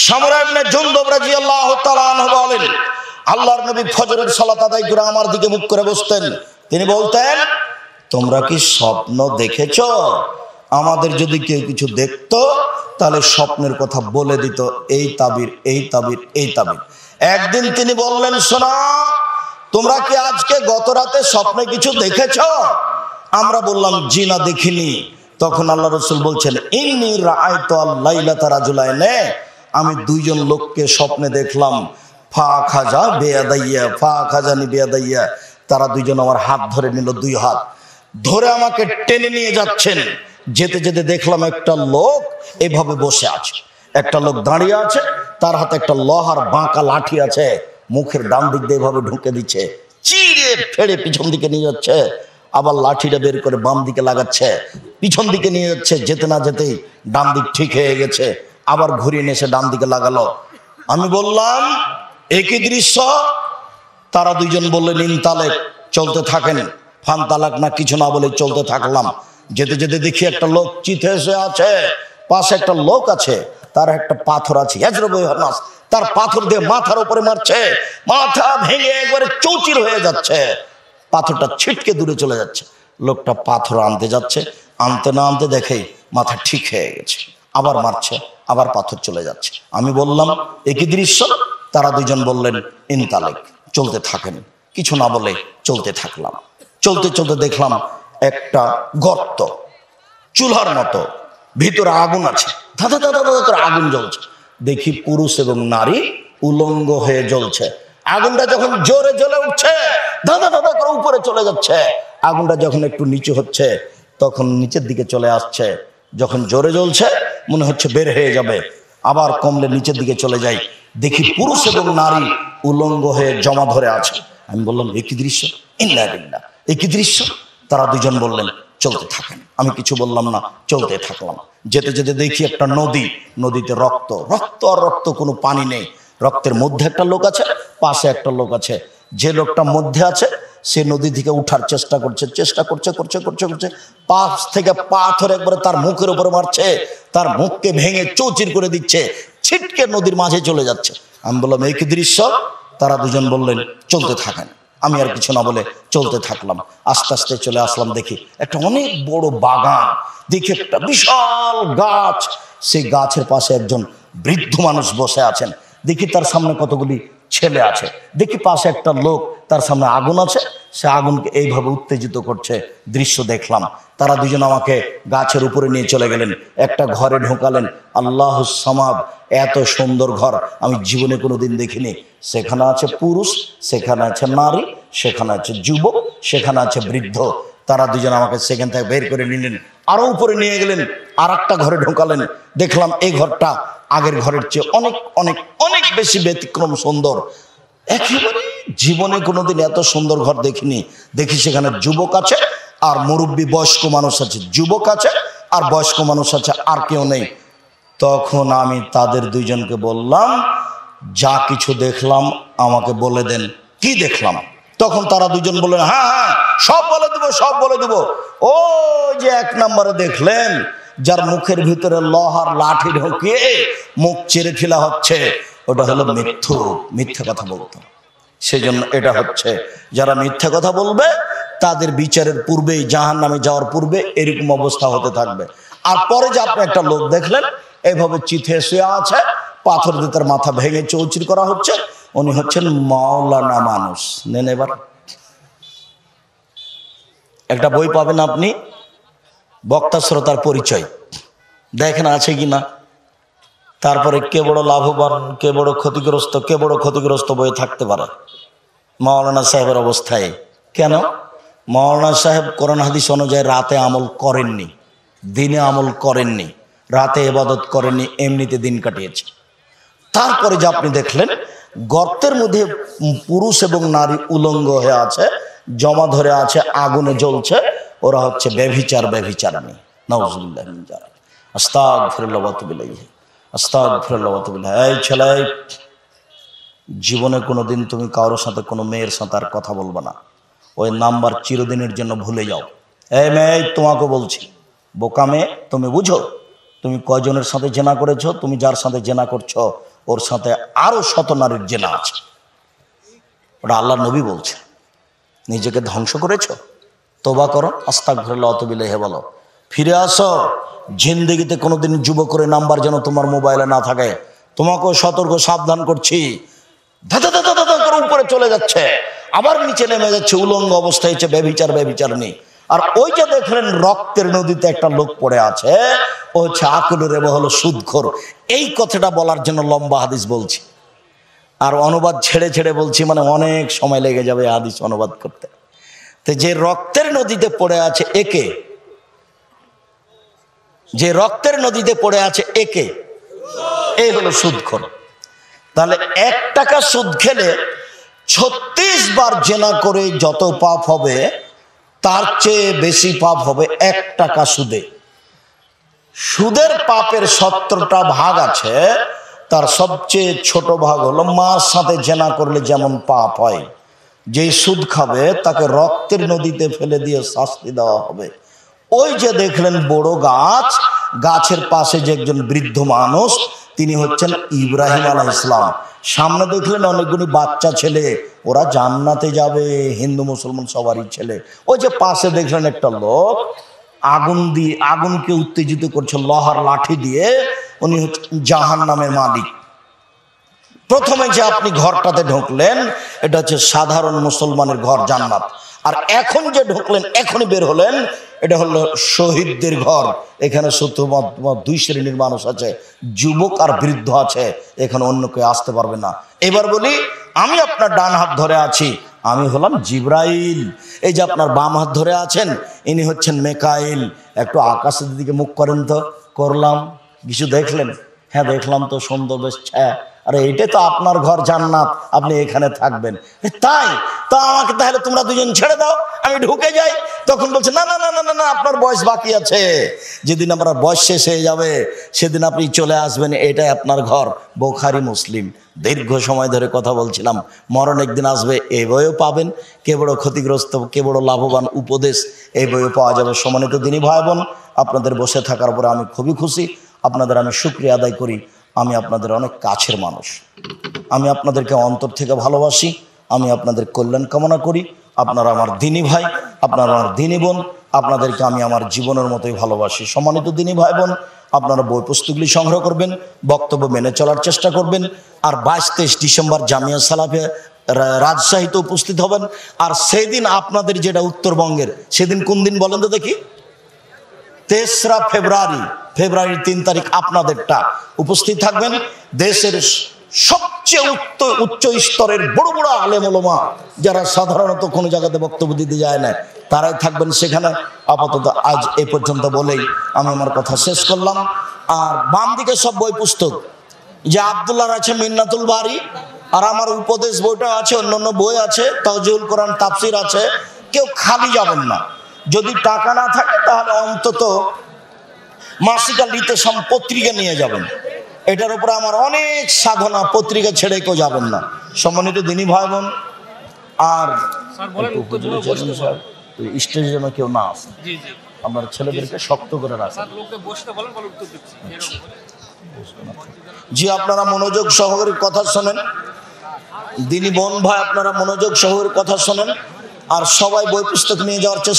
সামরা ইবনে জুনদুব রাদিয়াল্লাহু তাআলা আনহু বলেন, আল্লাহর নবী ফজরের সালাত আদায় করে আমার দিকে মুখ করে বসতেন। তিনি বলতেন, তোমরা কি স্বপ্ন দেখেছো? আমাদের যদি কেউ কিছু দেখতো তাহলে স্বপ্নের কথা বলে দিত, এই তাবির, এই তাবির, এই তাবির। একদিন তিনি বললেন, শোনো, তোমরা কি আজকে গত রাতে স্বপ্নে কিছু দেখেছো? আমরা বললাম, জি না, দেখিনি। তখন আল্লাহ রাসূল বলছেন, ইন্নী রাআইতু আল-লাইলাতা রাজুলাইনে, আমি দুইজন লোককে স্বপ্নে দেখলাম। ফা খাজা বেয়াদাইয়া, ফা খাজানি বেয়াদাইয়া, তারা দুইজন আমার হাত ধরে নিল, দুই হাত ধরে আমাকে টেনে নিয়ে যাচ্ছেন। যেতে যেতে দেখলাম একটা লোক এভাবে বসে আছে, একটা লোক দাঁড়িয়ে আছে, তার হাতে একটা লোহার বাঁকা লাঠি আছে, মুখের ডান দিক দিয়ে এভাবে ঢুকে দিচ্ছে, চিড়ে ফেড়ে পিছন দিকে নিয়ে যাচ্ছে, আবার লাঠিটা বের করে বাম দিকে লাগাচ্ছে, পিছন দিকে নিয়ে যাচ্ছে। যেতে না যেতেই ডান দিক ঠিক হয়ে গেছে, আবার ঘুরিয়ে নিয়ে এসে ডান দিকে লাগালো। আমি বললাম, একই দৃশ্য? তারা দুইজন বললেন, ইনতালেক, চলতে থাকেন। ফান তালাক না কিছু না বলে চলতে থাকলাম। যেতে যেতে দেখি একটা লোক চিতে এসে আছে, পাশে একটা লোক আছে, তার একটা পাথর আছে, তার পাথর দিয়ে মাথার উপরে মারছে, মাথা ভেঙে একবারে চৌচির হয়ে যাচ্ছে, পাথরটা ছিটকে দূরে চলে যাচ্ছে। লোকটা পাথর আনতে যাচ্ছে, আনতে না আনতে দেখে মাথা ঠিক হয়ে গেছে, আবার মারছে, আবার পাথর চলে যাচ্ছে। আমি বললাম, একই দৃশ্য? তারা দুইজন বললেন, ইনতালেক, চলতে থাকেন। কিছু না বলে চলতে থাকলাম। চলতে চলতে দেখলাম একটা গর্ত, চুলার মতো, ভিতরে আগুন আছে, ধাঁধা ধাঁধা ধাঁধা করে আগুন জ্বলছে। দেখি পুরুষ এবং নারী উলঙ্গ হয়ে জ্বলছে। আগুনটা যখন জোরে জ্বলে উঠছে, ধাঁধা ধাঁধা করে উপরে চলে যাচ্ছে। আগুনটা যখন একটু নিচু হচ্ছে, তখন নিচের দিকে চলে আসছে। যখন জোরে জ্বলছে, মনে হচ্ছে বের হয়ে যাবে, আবার কমলে নিচের দিকে চলে যায়। দেখি পুরুষ এবং নারী উলঙ্গ হয়ে জমা ধরে আছে। আমি বললাম, একই দৃশ্য? ইন্না লিল্লাহ, একই দৃশ্য? তারা দুজন বললেন, চলতে থাকেন। আমি কিছু বললাম না, চলতে থাকলাম। যেতে যেতে দেখি একটা নদী, নদীতে রক্ত, রক্ত আর রক্ত, কোনো পানি নেই। রক্তের মধ্যে একটা লোক আছে, পাশে একটা লোক আছে। যে লোকটা মধ্যে আছে সে নদী থেকে উঠার চেষ্টা করছে, করছে, পাশ থেকে পাথর একবারে তার মুখের উপরে মারছে, তার মুখকে ভেঙে চৌচির করে দিচ্ছে, ছিটকে নদীর মাঝে চলে যাচ্ছে। আমি বললাম, এই কি দৃশ্য? তারা দুজন বললেন, চলতে থাকেন। আমি আর কিছু না বলে চলতে থাকলাম। আস্তে আস্তে চলে আসলাম, দেখি একটা অনেক বড় বাগান, দেখি একটা বিশাল গাছ, সেই গাছের পাশে একজন বৃদ্ধ মানুষ বসে আছেন। দেখি তার সামনে কতগুলি ছেলে আছে। দেখি পাশে একটা লোক, তার সামনে আগুন আছে, সে আগুনকে এইভাবে উত্তেজিত করছে। দৃশ্য দেখলাম। তারা দুজন আমাকে গাছের উপরে নিয়ে চলে গেলেন, একটা ঘরে ঢোকালেন। আল্লাহুস সামাদ, এত সুন্দর ঘর আমি জীবনে কোনোদিন দেখিনি। সেখানে আছে পুরুষ, সেখানে আছে নারী, সেখানে আছে যুবক, সেখানে আছে বৃদ্ধ। তারা দুজন আমাকে সেখান থেকে বের করে নিলেন, আরো উপরে নিয়ে গেলেন, আর একটা ঘরে ঢোকালেন। দেখলাম এই ঘরটা আগের ঘরের চেয়ে অনেক অনেক অনেক বেশি ব্যতিক্রম সুন্দর। একেবারে জীবনে কোনোদিন এত সুন্দর ঘর দেখিনি। দেখি সেখানে যুবক আছে আর মুরব্বী বয়স্ক মানুষ আছে, যুবক আছে আর বয়স্ক মানুষ আছে, আর কেউ নেই। তখন আমি তাদের দুইজনকে বললাম, যা কিছু দেখলাম আমাকে বলে দেন, কি দেখলাম? তখন তারা দুজন বললেন, হ্যাঁ হ্যাঁ, সব বলে দেবো, সব বলে দেবো। ও যে এক নম্বরে দেখলেন, যার মুখের ভিতরে লোহার লাঠি ঢুকিয়ে মুখ চেরে ফেলা হচ্ছে, ওটা হলো মিথ্যা কথা বলতো। সেই জন্য এটা হচ্ছে, যারা মিথ্যা কথা বলবে তাদের বিচারের পূর্বেই, জাহান্নামে যাওয়ার পূর্বে এরকম অবস্থা হতে থাকবে। আর পরে যে আপনি একটা লোক দেখলেন এইভাবে চিথে শুয়ে আছে, পাথর দিয়ে তার মাথা ভেঙে চৌচির করা হচ্ছে, উনি হচ্ছেন মাওলানা মানুষ। নেন এবার একটা বই পাবেন আপনি, বক্তা শ্রোতার পরিচয়, দেখেন আছে কিনা। তারপরে কে বড় লাভবান, কে বড় ক্ষতিগ্রস্ত, কে বড় ক্ষতিগ্রস্ত বই থাকতে পারে মাওলানা সাহেবের অবস্থায়। কেন? মাওলানা সাহেব কোরআন হাদিস অনুযায়ী রাতে আমল করেননি, দিনে আমল করেননি, রাতে ইবাদত করেননি, এমনিতে দিন কাটিয়েছে। তারপরে যে আপনি দেখলেন গর্তের মধ্যে পুরুষ এবং নারী উলঙ্গ হয়ে আছে, জমা ধরে আছে, আগুনে জ্বলছে, ওরা হচ্ছে ব্যভিচারী। নাউজুবিল্লাহ মিন যালিক। আস্তাগফিরুল্লাহ ওয়া আতুবু ইলাইহি, আস্তাগফিরুল্লাহ ওয়া আতুবু ইলাইহি। এই ছেলে, জীবনে কোনোদিন তুমি কারোর সাথে কোনো মেয়ের সাথে আর কথা বলবে না, ওই নাম্বার চিরদিনের জন্য ভুলে যাও। এই মেয়ে, তোমাকে বলছি, বোকা মেয়ে, তুমি বুঝো তুমি কয়জনের সাথে জেনা করেছো? তুমি যার সাথে জেনা করছো ওর সাথে আরো শত নারীর জেনা আছে। ওটা আল্লাহর নবী বলছে। নিজেকে ধ্বংস করেছো, তওবা করো, আস্তাগফিরুল্লাহ ওয়া আতুবু ইলাইহি বলো, ফিরে আসো। জিন্দেগিতে কোনোদিন যুবকের নাম্বার যেন তোমার মোবাইলে না থাকে। তোমাকেও সতর্ক সাবধান করছি। ধাতা ধাতা ধাতা করে উপরে চলে যাচ্ছে, আবার নিচে নেমে যাচ্ছে, উলঙ্গ অবস্থায় হচ্ছে ব্যভিচার নেই। আর ওই যে দেখলেন রক্তের নদীতে একটা লোক পড়ে আছে, ও হচ্ছে আকুলুর এবং হলো সুদখোর। এই কথাটা বলার জন্য লম্বা হাদিস বলছি, আর অনুবাদ ছেড়ে ছেড়ে বলছি, মানে অনেক সময় লেগে যাবে হাদিস অনুবাদ করতে। তো যে রক্তের নদীতে পড়ে আছে একে, যে রক্তের নদীতে পড়ে আছে একে, এই হলো সুদখোর। তাহলে 1 টাকা সুদ খেলে 36 বার জেনা করে যত পাপ হবে, তার চেয়ে বেশি পাপ হবে 1 টাকা সুদে। সুদের পাপের 17টা ভাগ আছে, তার সবচেয়ে ছোট ভাগ হলো মার সাথে জেনা করলে যেমন পাপ হয়। যেই সুদ খাবে তাকে রক্তের নদীতে ফেলে দিয়ে শাস্তি দেওয়া হবে। ওই যে দেখলেন বড় গাছ, গাছের পাশে যে একজন বৃদ্ধ মানুষ, তিনি হচ্ছেন ইব্রাহিম আলাইহিস সালাম। সামনে দেখলেন অনেকগুলি বাচ্চা ছেলে, ওরা জান্নাতে যাবে, হিন্দু মুসলমান সবারই ছেলে। ওই যে পাশে দেখলেন একটা লোক আগুনকে উত্তেজিত করছে লোহার লাঠি দিয়ে, উনি হচ্ছেন জাহান্নামের মালিক। প্রথমে যে আপনি ঘরটাতে ঢুকলেন, এটা হচ্ছে সাধারণ মুসলমানের ঘর, জান্নাত। আর এখন যে ঢুকলেন, এখনই বের হলেন, এটা হলো শহীদদের ঘর। এখানে শুধুমাত্র 2 শ্রেণীর মানুষ আছে, যুবক আর বৃদ্ধ আছে, এখানে অন্য কেউ আসতে পারবে না। এবার বলি, আমি আপনার ডান হাত ধরে আছি, আমি হলাম জিবরাইল। এই যে আপনার বাম হাত ধরে আছেন, ইনি হচ্ছেন মেকাইল। একটু আকাশের দিকে মুখ করেন তো। করলাম। কিছু দেখলেন? হ্যাঁ দেখলাম তো, সুন্দর বেশ ছায়া। আরে এইটা তো আপনার ঘর জান্নাত, আপনি এখানে থাকবেন। তাই তো আমাকে তাহলে তোমরা দুজন ছেড়ে দাও, আমি ঢুকে যাই। তখন বলছে না না না না না, আপনার বয়স বাকি আছে। যেদিন আপনার বয়স শেষ হয়ে যাবে, সেদিন আপনি চলে আসবেন, এটাই আপনার ঘর। বুখারী মুসলিম। দীর্ঘ সময় ধরে কথা বলছিলাম, মরণ একদিন আসবে, এই বইও পাবেন। কে বড় ক্ষতিগ্রস্ত, কে বড় লাভবান, উপদেশ এই বইও পাওয়া যাবে। সম্মানিত দিনী ভাই বোন, আপনাদের বসে থাকার পরে আমি খুবই খুশি। আপনাদের আমি শুকরিয়া আদায় করি। আমি আপনাদের অনেক কাছের মানুষ, আমি আপনাদেরকে অন্তর থেকে ভালোবাসি, আমি আপনাদের কল্যাণ কামনা করি। আপনারা আমার দিনী ভাই, আপনারা আমার দিনী বোন, আপনাদেরকে আমি আমার জীবনের মতোই ভালোবাসি। সম্মানিত দিনী ভাই বোন, আপনারা বই পুস্তকগুলি সংগ্রহ করবেন, বক্তব্য মেনে চলার চেষ্টা করবেন। আর 22-23 ডিসেম্বর জামিয়া সালাফিয়া রাজশাহীতে উপস্থিত হবেন। আর সেদিন আপনাদের যেটা উত্তরবঙ্গের, সেদিন কোন দিন বলেন তো দেখি? 3রা ফেব্রুয়ারি, ফেব্রুয়ারির 3 তারিখ আপনাদেরটা উপস্থিত থাকবেন। দেশের সবচেয়ে উচ্চ স্তরের বড় বড় আলেম ওলামা, যারা সাধারণত কোনো জায়গাতে বক্তব্য দিতে যায় না, তারাই থাকবেন সেখানে। আপাতত আজ এই পর্যন্ত বলেই আমি আমার কথা শেষ করলাম। আর বাম দিকে সব বই পুস্তক, যে আব্দুল্লাহর আছে মিন্নাতুল বারি, আর আমার উপদেশ বইটা আছে, অন্যান্য বই আছে, তাওজিহুল কোরআন তাফসির আছে। কেউ খালি যাবেন না। যদি টাকা না থাকে তাহলে অন্তত মাসিকা লিতে পত্রিকা নিয়ে যাবেন। এটার উপরে আমার অনেক সাধনা, পত্রিকা ছেড়ে কেউ যাবেন না। সম্মানিত দিনী ভাই বোন, আর স্টেজে যেন কেউ না আসে, আপনার ছেলেদেরকে শক্ত করে রাখেন। জি, আপনারা মনোযোগ সহকারে কথা শোনেন। দিনী বোন ভাই, আপনারা মনোযোগ সহকারে কথা শোনেন। আর সবাই বই পুস্তক নিয়ে যাওয়ার চেষ্টা